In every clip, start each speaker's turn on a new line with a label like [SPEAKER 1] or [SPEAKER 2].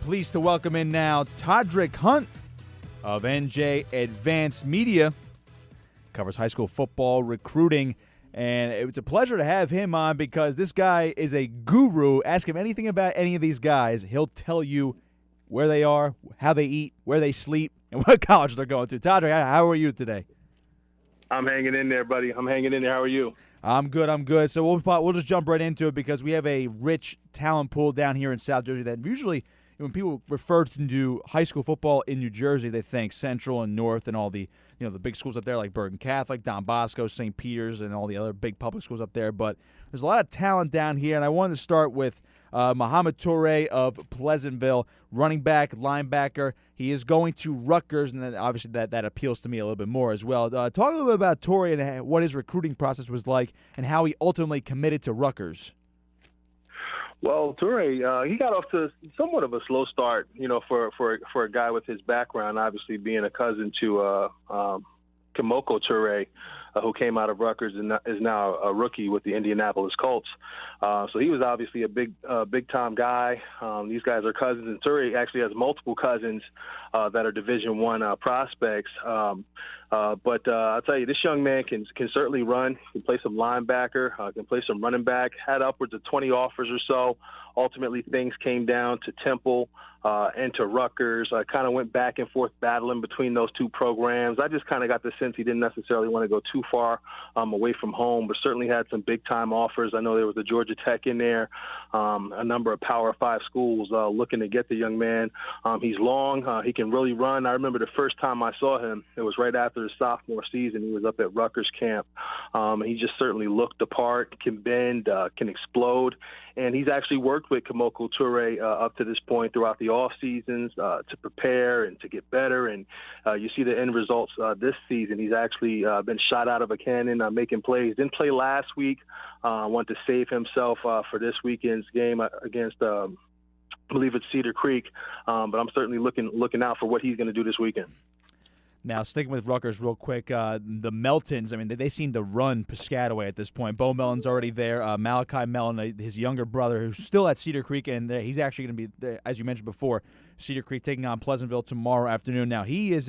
[SPEAKER 1] Pleased to welcome in now Todderick Hunt of NJ Advanced Media. Covers high school football, recruiting, and it's a pleasure to have him on because this guy is a guru. Ask him anything about any of these guys. He'll tell you where they are, how they eat, where they sleep, and what college they're going to. Todderick, how are you today?
[SPEAKER 2] I'm hanging in there, buddy. I'm hanging in there. How are you?
[SPEAKER 1] I'm good. So we'll just jump right into it because we have a rich talent pool down here in South Jersey that usually when people refer to high school football in New Jersey, they think Central and North and all the the big schools up there like Bergen Catholic, Don Bosco, St. Peter's, and all the other big public schools up there. But there's a lot of talent down here, and I wanted to start with Mohamed Toure of Pleasantville, running back, linebacker. He is going to Rutgers, and then obviously that appeals to me a little bit more as well. Talk a little bit about Toure and what his recruiting process was like and how he ultimately committed to Rutgers.
[SPEAKER 2] Well, Toure, he got off to somewhat of a slow start, for a guy with his background, obviously being a cousin to Kimoko Toure, who came out of Rutgers and is now a rookie with the Indianapolis Colts. So he was obviously a big-time guy. These guys are cousins, and Toure actually has multiple cousins that are Division I prospects. But I'll tell you, this young man can certainly run. He can play some linebacker, can play some running back, had upwards of 20 offers or so. Ultimately, things came down to Temple and to Rutgers. I kind of went back and forth battling between those two programs. I just kind of got the sense he didn't necessarily want to go too far away from home, but certainly had some big-time offers. I know there was a Georgia Tech in there, a number of Power 5 schools looking to get the young man. He's long. He can really run. I remember the first time I saw him, it was right after his sophomore season. He was up at Rutgers camp. He just certainly looked the part, can bend, can explode. And he's actually worked with Kimoko Toure up to this point throughout the off seasons to prepare and to get better. And you see the end results this season. He's actually been shot out of a cannon, making plays. Didn't play last week. Wanted to save himself for this weekend's game against, I believe it's Cedar Creek. But I'm certainly looking out for what he's going to do this weekend.
[SPEAKER 1] Now, sticking with Rutgers real quick, the Meltons, I mean, they seem to run Piscataway at this point. Bo Mellon's already there. Malachi Mellon, his younger brother, who's still at Cedar Creek, and he's actually going to be, there, as you mentioned before, Cedar Creek taking on Pleasantville tomorrow afternoon. Now, he is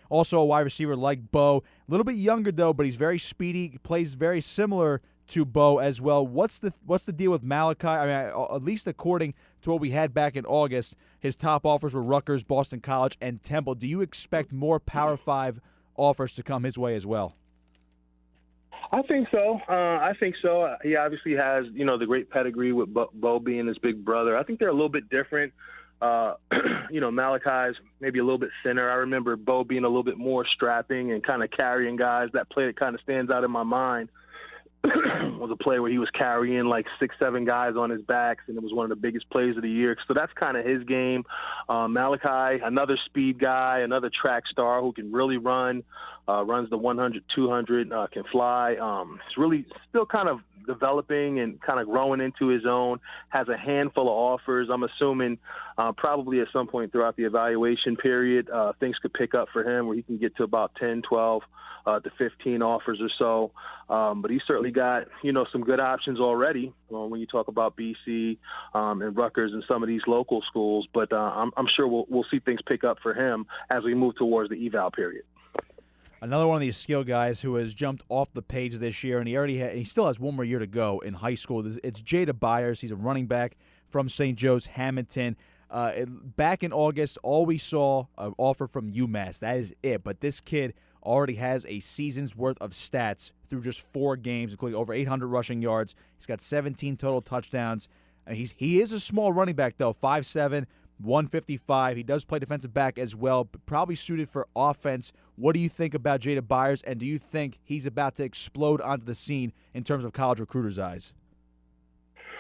[SPEAKER 1] also a wide receiver like Bo. A little bit younger, though, but he's very speedy. He plays very similar to Bo as well. What's the deal with Malachi? I mean, at least according to what we had back in August, his top offers were Rutgers, Boston College, and Temple. Do you expect more Power 5 offers to come his way as well?
[SPEAKER 2] I think so. He obviously has, the great pedigree with Bo being his big brother. I think they're a little bit different. Malachi's maybe a little bit thinner. I remember Bo being a little bit more strapping and kind of carrying guys. That play that kind of stands out in my mind was a play where he was carrying like 6-7 guys on his backs, and it was one of the biggest plays of the year. So that's kind of his game. Malachi, another speed guy, another track star who can really run, runs the 100, 200, can fly. He's really still kind of developing and kind of growing into his own, has a handful of offers. I'm assuming probably at some point throughout the evaluation period, things could pick up for him where he can get to about 10, 12 to 15 offers or so. But he's certainly got, some good options already when you talk about BC and Rutgers and some of these local schools. But I'm sure we'll see things pick up for him as we move towards the eval period.
[SPEAKER 1] Another one of these skill guys who has jumped off the page this year, and he still has one more year to go in high school. It's Jada Byers. He's a running back from St. Joe's Hamilton. Back in August, all we saw an offer from UMass. That is it. But this kid already has a season's worth of stats through just 4 games, including over 800 rushing yards. He's got 17 total touchdowns. And he is a small running back, though, 5'7", 155. He does play defensive back as well, but probably suited for offense. What do you think about Jada Byers, and do you think he's about to explode onto the scene in terms of college recruiters' eyes?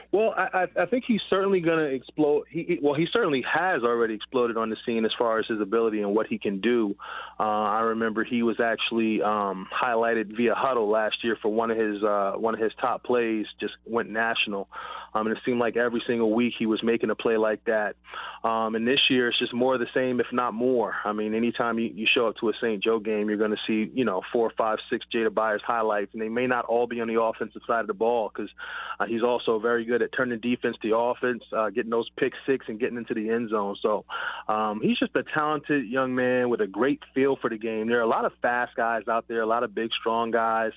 [SPEAKER 2] Well, I think he's certainly going to explode. He certainly has already exploded on the scene as far as his ability and what he can do. I remember he was actually highlighted via Huddle last year for one of his top plays. Just went national. And it seemed like every single week he was making a play like that. And this year it's just more of the same, if not more. I mean, anytime you show up to a St. Joe game, you're going to see, 4, 5, 6 Jada Byers highlights, and they may not all be on the offensive side of the ball because he's also very good at turning defense to offense, getting those pick six and getting into the end zone. So he's just a talented young man with a great feel for the game. There are a lot of fast guys out there, a lot of big, strong guys,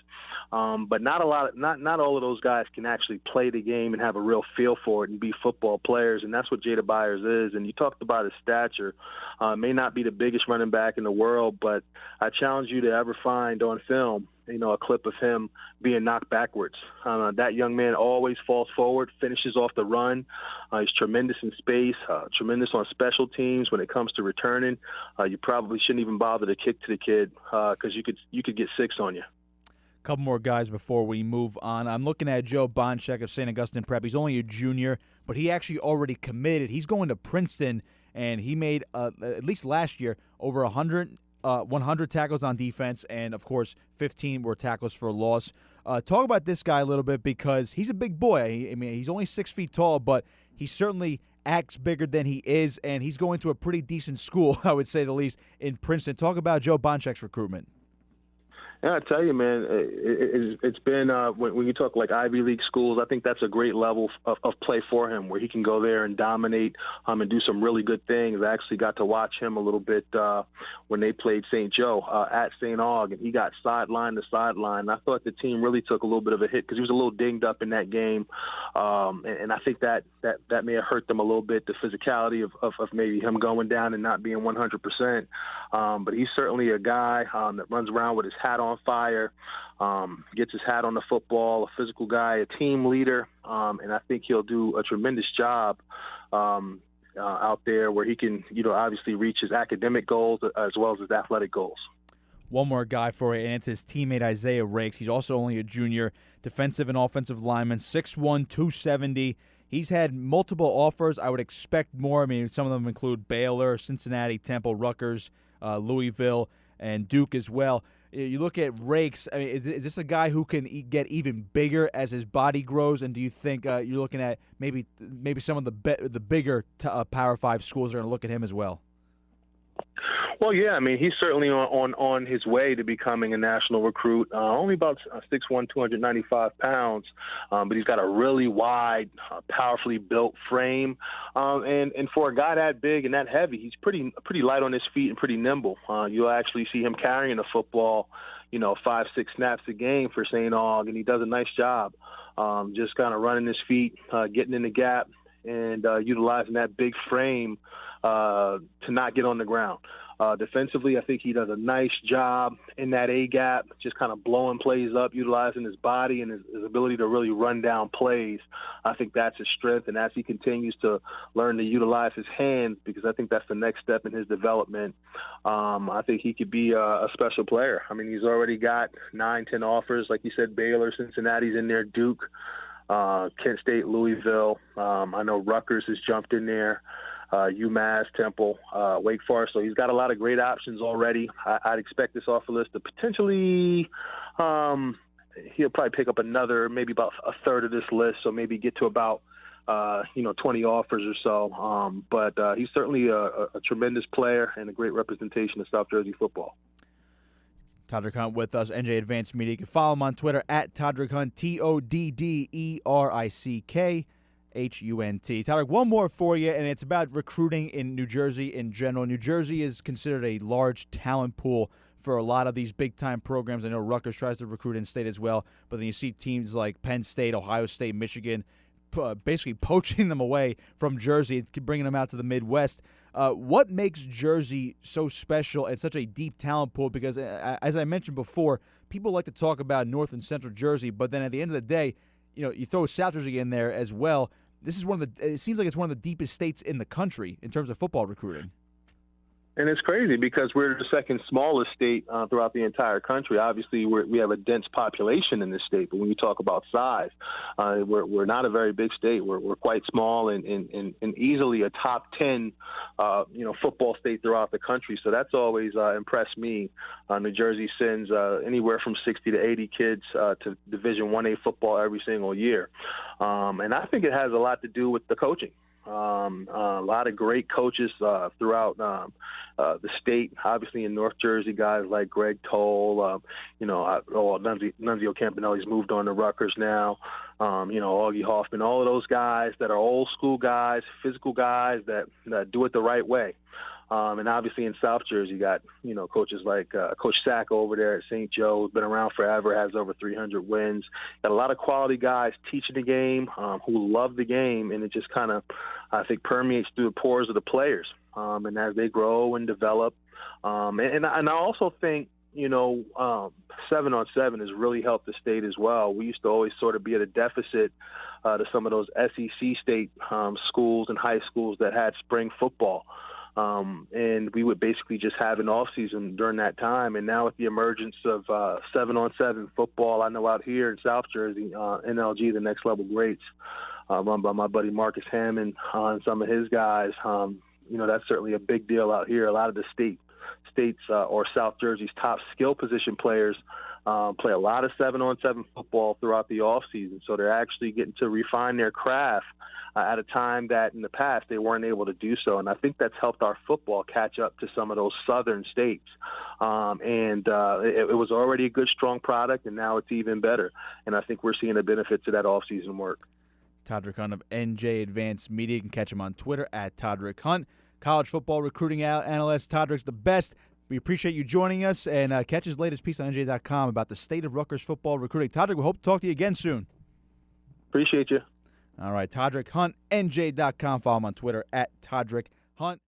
[SPEAKER 2] but not all of those guys can actually play the game and have a real feel for it and be football players, and that's what Jada Byers is. And you talked about his stature. May not be the biggest running back in the world, but I challenge you to ever find on film a clip of him being knocked backwards. That young man always falls forward, finishes off the run. He's tremendous in space, tremendous on special teams. When it comes to returning, you probably shouldn't even bother to kick to the kid because you could get 6 on you.
[SPEAKER 1] Couple more guys before we move on. I'm looking at Joe Bonchek of St. Augustine Prep. He's only a junior, but he actually already committed. He's going to Princeton, and he made, at least last year, over 100 tackles on defense, and, of course, 15 were tackles for loss. Talk about this guy a little bit because he's a big boy. I mean, he's only 6 feet tall, but he certainly acts bigger than he is, and he's going to a pretty decent school, I would say the least, in Princeton. Talk about Joe Bonchek's recruitment.
[SPEAKER 2] Yeah, I tell you, man, it's been when you talk like Ivy League schools, I think that's a great level of play for him where he can go there and dominate and do some really good things. I actually got to watch him a little bit when they played St. Joe at St. Aug, and he got sideline to sideline. I thought the team really took a little bit of a hit because he was a little dinged up in that game, and I think that may have hurt them a little bit, the physicality of maybe him going down and not being 100%. But he's certainly a guy that runs around with his hat on fire, gets his hat on the football, a physical guy, a team leader, and I think he'll do a tremendous job out there where he can, obviously reach his academic goals as well as his athletic goals.
[SPEAKER 1] One more guy for you, and it's his teammate Isaiah Rakes. He's also only a junior, defensive and offensive lineman, 6'1", 270. He's had multiple offers. I would expect more. I mean, some of them include Baylor, Cincinnati, Temple, Rutgers, Louisville, and Duke as well. You look at Rakes. I mean, is this a guy who can get even bigger as his body grows? And do you think you're looking at maybe some of the bigger Power 5 schools are going to look at him as well?
[SPEAKER 2] Well, yeah, I mean, he's certainly on his way to becoming a national recruit. Only about 6'1", 295 pounds, but he's got a really wide, powerfully built frame. And for a guy that big and that heavy, he's pretty light on his feet and pretty nimble. You'll actually see him carrying the football, 5-6 snaps a game for St. Aug, and he does a nice job just kind of running his feet, getting in the gap, and utilizing that big frame to not get on the ground. Defensively, I think he does a nice job in that A-gap, just kind of blowing plays up, utilizing his body and his ability to really run down plays. I think that's his strength, and as he continues to learn to utilize his hands, because I think that's the next step in his development, I think he could be a special player. I mean, he's already got 9-10 offers. Like you said, Baylor, Cincinnati's in there, Duke, Kent State, Louisville. I know Rutgers has jumped in there. UMass, Temple, Wake Forest. So he's got a lot of great options already. I'd expect this offer list to potentially he'll probably pick up maybe about a third of this list, so maybe get to about 20 offers or so. But he's certainly a tremendous player and a great representation of South Jersey football.
[SPEAKER 1] Todderick Hunt with us, NJ Advanced Media. You can follow him on Twitter at Todderick Hunt, TODDERICK. Hunt. Todderick, one more for you, and it's about recruiting in New Jersey in general. New Jersey is considered a large talent pool for a lot of these big-time programs. I know Rutgers tries to recruit in-state as well, but then you see teams like Penn State, Ohio State, Michigan, basically poaching them away from Jersey, bringing them out to the Midwest. What makes Jersey so special and such a deep talent pool? Because, as I mentioned before, people like to talk about North and Central Jersey, but then at the end of the day, you throw South Jersey in there as well. This is it seems like it's one of the deepest states in the country in terms of football recruiting.
[SPEAKER 2] And it's crazy because we're the second smallest state throughout the entire country. Obviously, we have a dense population in this state, but when you talk about size, we're not a very big state. We're quite small and easily a top 10, football state throughout the country. So that's always impressed me. New Jersey sends anywhere from 60 to 80 kids to Division 1A football every single year, and I think it has a lot to do with the coaching. A lot of great coaches throughout the state. Obviously, in North Jersey, guys like Greg Toll, Nunzio Campanelli's moved on to Rutgers now. Augie Hoffman, all of those guys that are old school guys, physical guys that do it the right way. And obviously in South Jersey, you got, coaches like Coach Sack over there at St. Joe, who's been around forever, has over 300 wins. Got a lot of quality guys teaching the game, who love the game, and it just kind of, I think, permeates through the pores of the players. And as they grow and develop. And I also think, 7-on-7 has really helped the state as well. We used to always sort of be at a deficit to some of those SEC state schools and high schools that had spring football. And we would basically just have an off season during that time. And now with the emergence of 7-on-7 football, I know out here in South Jersey, NLG, the Next Level Greats, run by my buddy Marcus Hammond and some of his guys, that's certainly a big deal out here. A lot of the states or South Jersey's top skill position players play a lot of 7-on-7 football throughout the off season. So they're actually getting to refine their craft at a time that in the past they weren't able to do so. And I think that's helped our football catch up to some of those southern states. It was already a good, strong product, and now it's even better. And I think we're seeing the benefits of that off-season work.
[SPEAKER 1] Todderick Hunt of NJ Advanced Media. You can catch him on Twitter at Todderick Hunt. College football recruiting analyst. Todderick's the best. We appreciate you joining us, and catch his latest piece on NJ.com about the state of Rutgers football recruiting. Todderick, we hope to talk to you again soon.
[SPEAKER 2] Appreciate you.
[SPEAKER 1] All right, Todderick Hunt, NJ.com. Follow him on Twitter at Todderick Hunt.